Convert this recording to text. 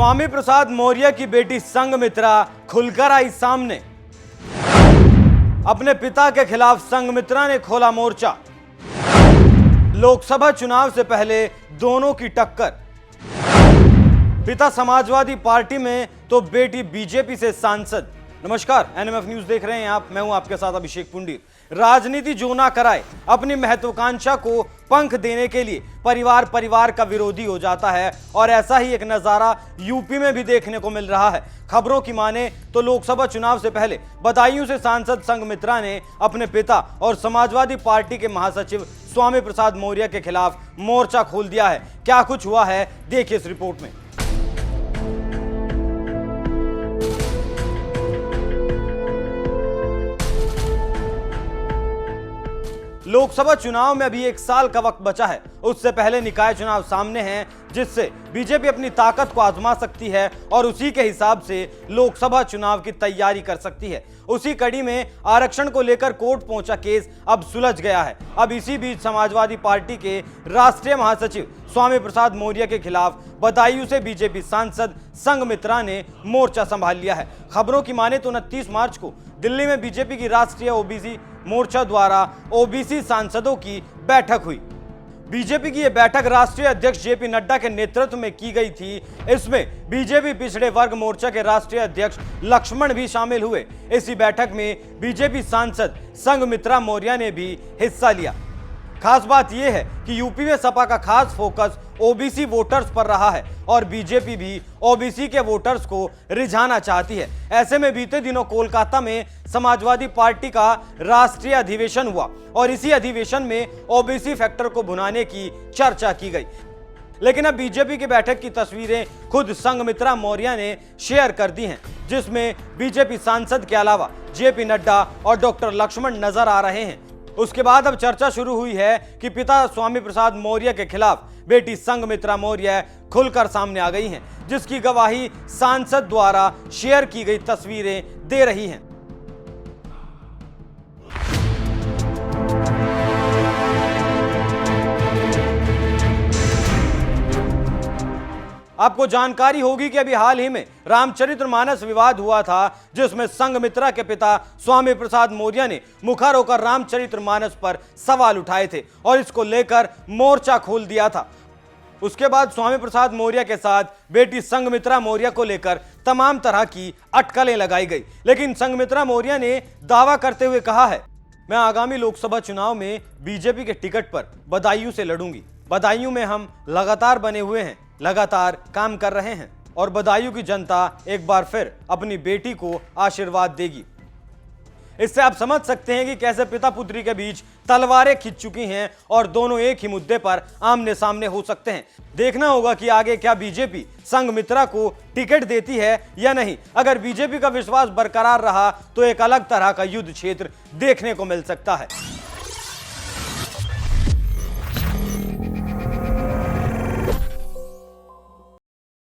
स्वामी प्रसाद मौर्य की बेटी संघमित्रा खुलकर आई सामने। अपने पिता के खिलाफ संघमित्रा ने खोला मोर्चा। लोकसभा चुनाव से पहले दोनों की टक्कर। पिता समाजवादी पार्टी में तो बेटी बीजेपी से सांसद। नमस्कार, एनएमएफ न्यूज देख रहे हैं आप। मैं हूं आपके साथ अभिषेक पुंडीर। राजनीति जो ना कराए, अपनी महत्वाकांक्षा को पंख देने के लिए परिवार का विरोधी हो जाता है, और ऐसा ही एक नजारा यूपी में भी देखने को मिल रहा है। खबरों की माने तो लोकसभा चुनाव से पहले बदायूं से सांसद संघमित्रा ने अपने पिता और समाजवादी पार्टी के महासचिव स्वामी प्रसाद मौर्य के खिलाफ मोर्चा खोल दिया है। क्या कुछ हुआ है, देखिए इस रिपोर्ट में। लोकसभा चुनाव में अभी एक साल का वक्त बचा है। उससे पहले निकाय चुनाव सामने हैं, जिससे बीजेपी अपनी ताकत को आजमा सकती है और उसी के हिसाब से लोकसभा चुनाव की तैयारी कर सकती है। उसी कड़ी में आरक्षण को लेकर कोर्ट पहुंचा केस अब सुलझ गया है। अब इसी बीच समाजवादी पार्टी के राष्ट्रीय महासचिव स्वामी प्रसाद मौर्य के खिलाफ बदायूं से बीजेपी सांसद संघमित्रा ने मोर्चा संभाल लिया है। खबरों की माने तो 29 मार्च को दिल्ली में बीजेपी की राष्ट्रीय ओबीसी मोर्चा द्वारा ओबीसी सांसदों की बैठक हुई। बीजेपी की यह बैठक राष्ट्रीय अध्यक्ष जेपी नड्डा के नेतृत्व में की गई थी। इसमें बीजेपी पिछड़े वर्ग मोर्चा के राष्ट्रीय अध्यक्ष लक्ष्मण भी शामिल हुए। इसी बैठक में बीजेपी सांसद संघमित्रा मौर्य ने भी हिस्सा लिया। खास बात यह है कि यूपी में सपा का खास फोकस ओबीसी वोटर्स पर रहा है और बीजेपी भी ओबीसी के वोटर्स को रिझाना चाहती है। ऐसे में बीते दिनों कोलकाता में समाजवादी पार्टी का राष्ट्रीय अधिवेशन हुआ और इसी अधिवेशन में ओबीसी फैक्टर को भुनाने की चर्चा की गई। लेकिन अब बीजेपी की बैठक की तस्वीरें खुद संघमित्रा मौर्य ने शेयर कर दी हैं, जिसमें बीजेपी सांसद के अलावा जेपी नड्डा और डॉक्टर लक्ष्मण नजर आ रहे हैं। उसके बाद अब चर्चा शुरू हुई है कि पिता स्वामी प्रसाद मौर्य के खिलाफ बेटी संघमित्रा मौर्य खुलकर सामने आ गई हैं, जिसकी गवाही सांसद द्वारा शेयर की गई तस्वीरें दे रही हैं। आपको जानकारी होगी कि अभी हाल ही में रामचरितमानस विवाद हुआ था, जिसमें संघमित्रा के पिता स्वामी प्रसाद मौर्य ने मुखर होकर रामचरितमानस पर सवाल उठाए थे और इसको लेकर मोर्चा खोल दिया था। उसके बाद स्वामी प्रसाद मौर्य के साथ बेटी संघमित्रा मौर्य को लेकर तमाम तरह की अटकलें लगाई गई। लेकिन संघमित्रा मौर्य ने दावा करते हुए कहा है, मैं आगामी लोकसभा चुनाव में बीजेपी के टिकट पर बदायूं से लड़ूंगी। बदायूं में हम लगातार बने हुए हैं, लगातार काम कर रहे हैं और बदायूं की जनता एक बार फिर अपनी बेटी को आशीर्वाद देगी। इससे आप समझ सकते हैं कि कैसे पिता पुत्री के बीच तलवारें खिंच चुकी हैं और दोनों एक ही मुद्दे पर आमने सामने हो सकते हैं। देखना होगा कि आगे क्या बीजेपी संघमित्रा को टिकट देती है या नहीं। अगर बीजेपी का विश्वास बरकरार रहा तो एक अलग तरह का युद्ध क्षेत्र देखने को मिल सकता है।